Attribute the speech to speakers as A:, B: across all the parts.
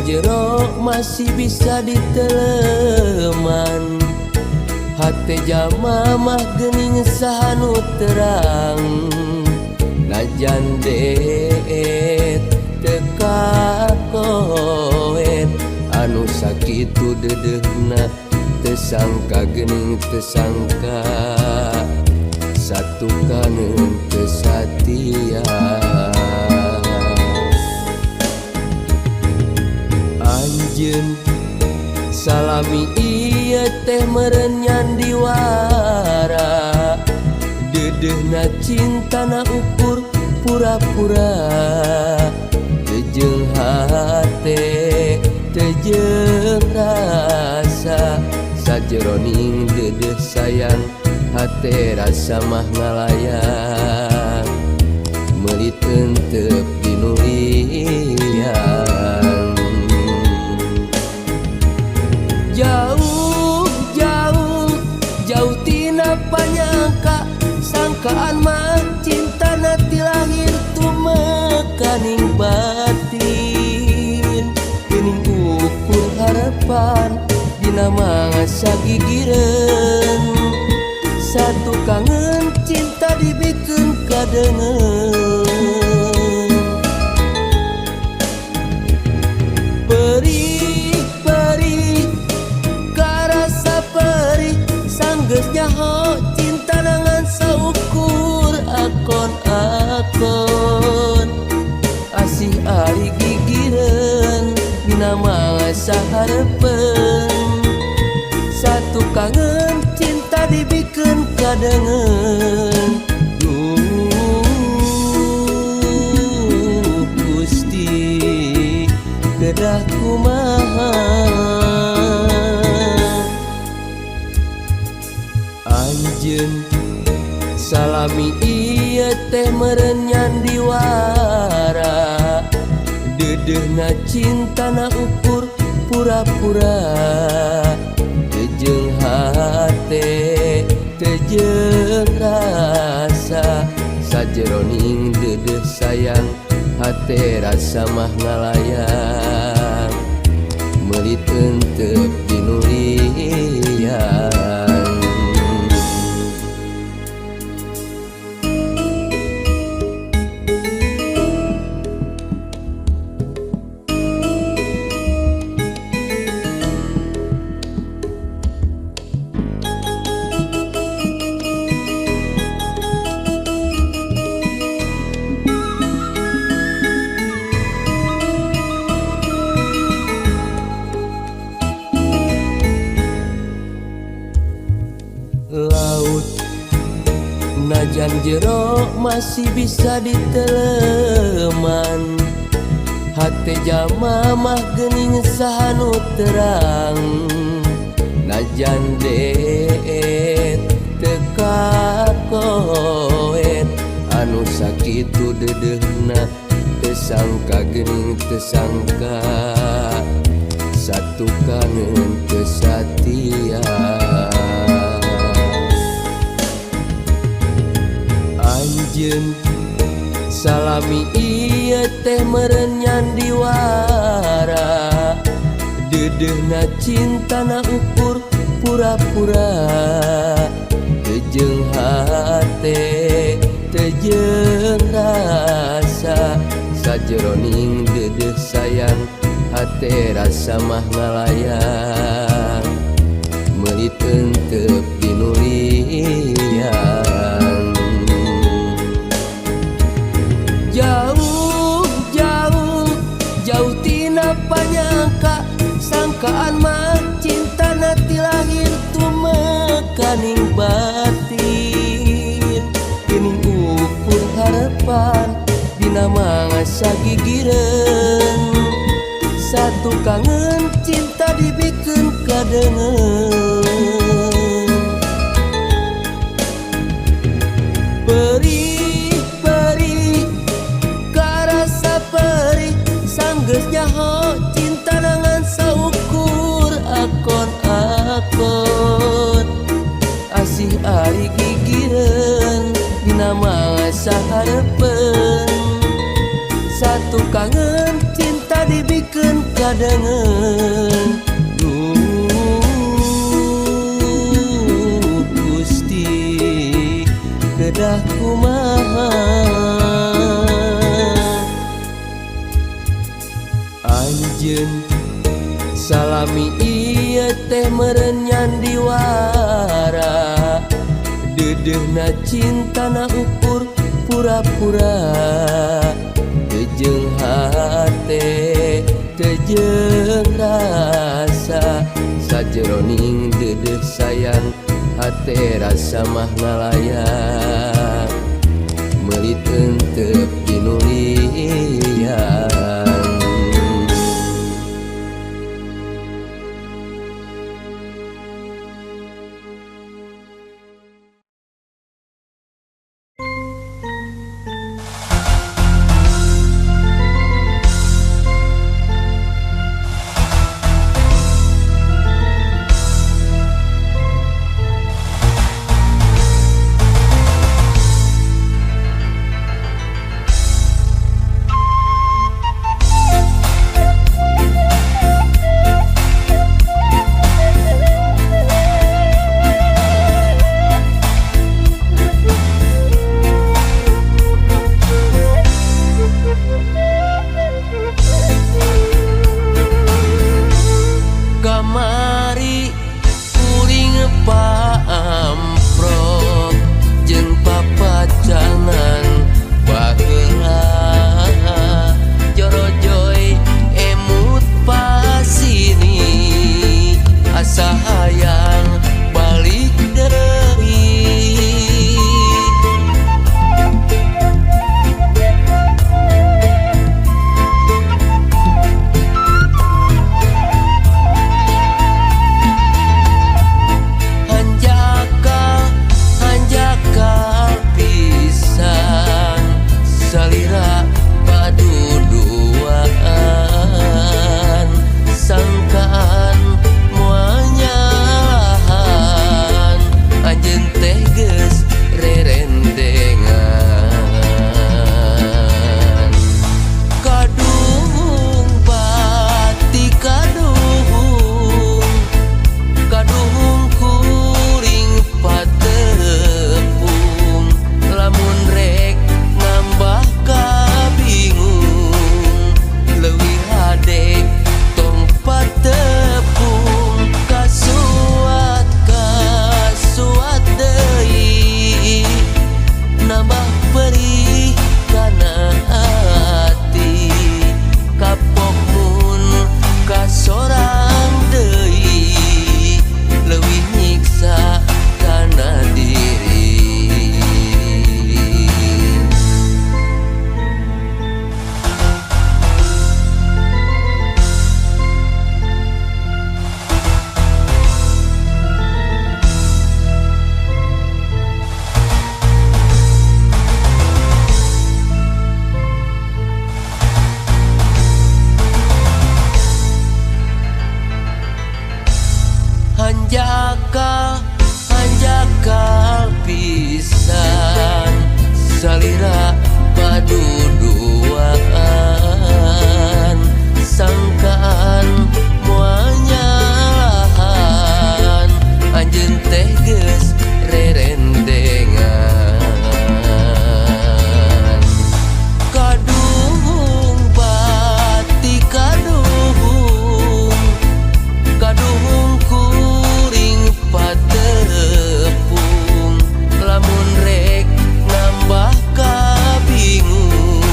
A: jero masih bisa diteleman. Hate jama mah geuning sahanu terang. Najan deet teka koet anu sakitu dedehna tesangka geuning tesangka satu kaneun kesatia. Anjeun salami ieu teh meureun nyandiwara. Dedehna cintana ukur pura-pura. Teu jeung hate teu jeung rasa. Sajeroning dedeh sayang hate rasa mah ngalayang. Meulit euteup dinulian. Jauh tina panyangka. Sangkaan mah cintana ti lahir tumekaning batin. Geuning ukur harapan dina mangsa gigireun. Satu kangen cinta dibikeun kadengeun. Perih karasa perih sanggeus nyaho cinta nangan saukur akon-akon. Asih ari gigireun dina mangsa hareupeun. Satu kangen cinta dibikeun kadengeun. Gusti kedah kumaha. Anjeun salami ieu teh meureun nyandiwara. Dedehna cintana ukur pura-pura. Teu jeung hate teu jeung rasa. Sajeroning dedeh sayang hate rasa mah ngalayang. Meulit euteup dinulian. Laut najan jero masih bisa diteleman. Hate jama mah geuning sahanu terang. Najan deet teka koet anu sakitu dedehna tesangka geuning tesangka satu kaneun kesatia. Anjeun salami ieu teh meureun nyandiwara. Dedehna cintana ukur pura-pura. Teu jeung hate teu jeung rasa. Sajeroning dedeh sayang hate rasa mah ngalayang. Meulit euteup dinulian. Jauh tina panyangka. Sangkaan mah cintana ti lahir tumekaning batin. Geuning ukur harapan dina mangsa gigireun. Satu kangen cinta dibikeun kadengeun. Perih karasa perih sanggeus nyaho cinta nangan saukur akon-akon. Asih ari gigireun dina mangsa hareupeun. Satu kangen cinta dibikeun kadengen Gusti kedah kumaha anjeun salami ieu teh meureun nyandiwara deudeuhna cintana ukur pura-pura jeung hate jeung rasa sajeroning deudeuh sayang hate rasa mah ngalayan meulit teu pinulian hanjaka pisan salira paduduaan sangkaan moanyalahan anjeun teh geus rerendengan kadung bati kadung kuring patepung lamun rek nambah kabingung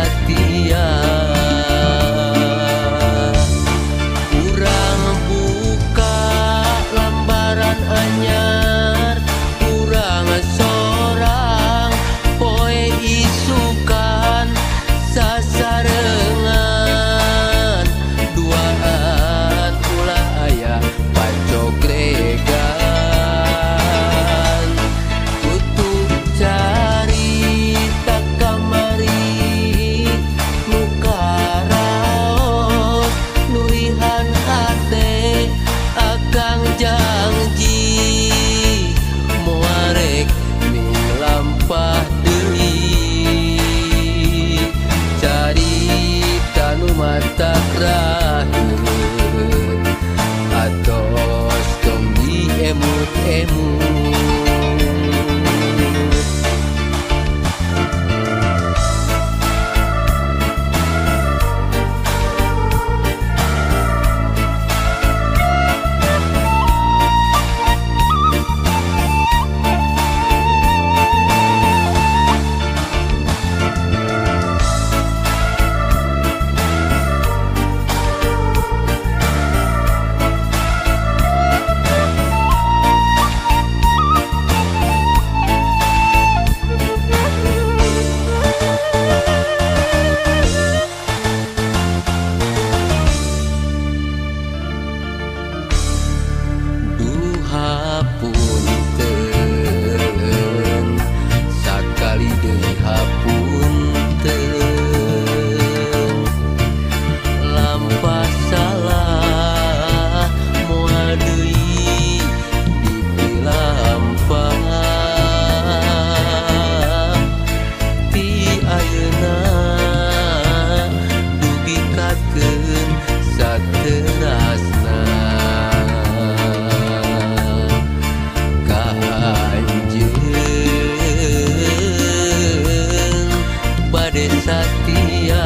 A: satia urang buka lembaran anyar urang sorang poe isukan sasarengan duaan ulah aya pacogregan tutup carita kamari nu karaos nulihan hate akang janji moarek milampah deui carita nu matak raheun atos tong diemut-emut hapunten sakali deui hapunten lampah salah moal deui dipilampah ti ayeuna dugikakeun sateunasna satia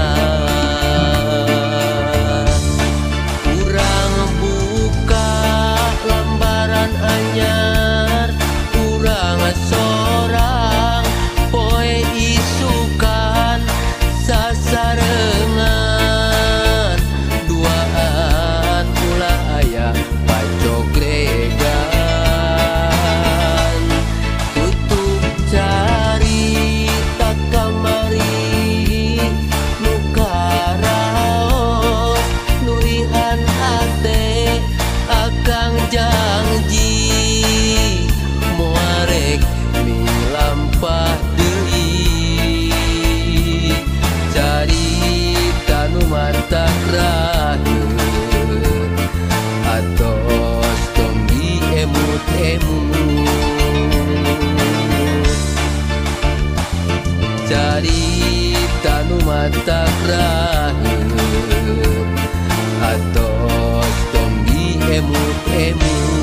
A: urang buka lembaran anyar urang sorang poe isukan sasarengan duaan ulah aya pacogregan tutup carita kamari akang janji moarek milampah deui carita nu matak raheun atos tong diemut-emut carita nu matak raheun atos tong diemut-emut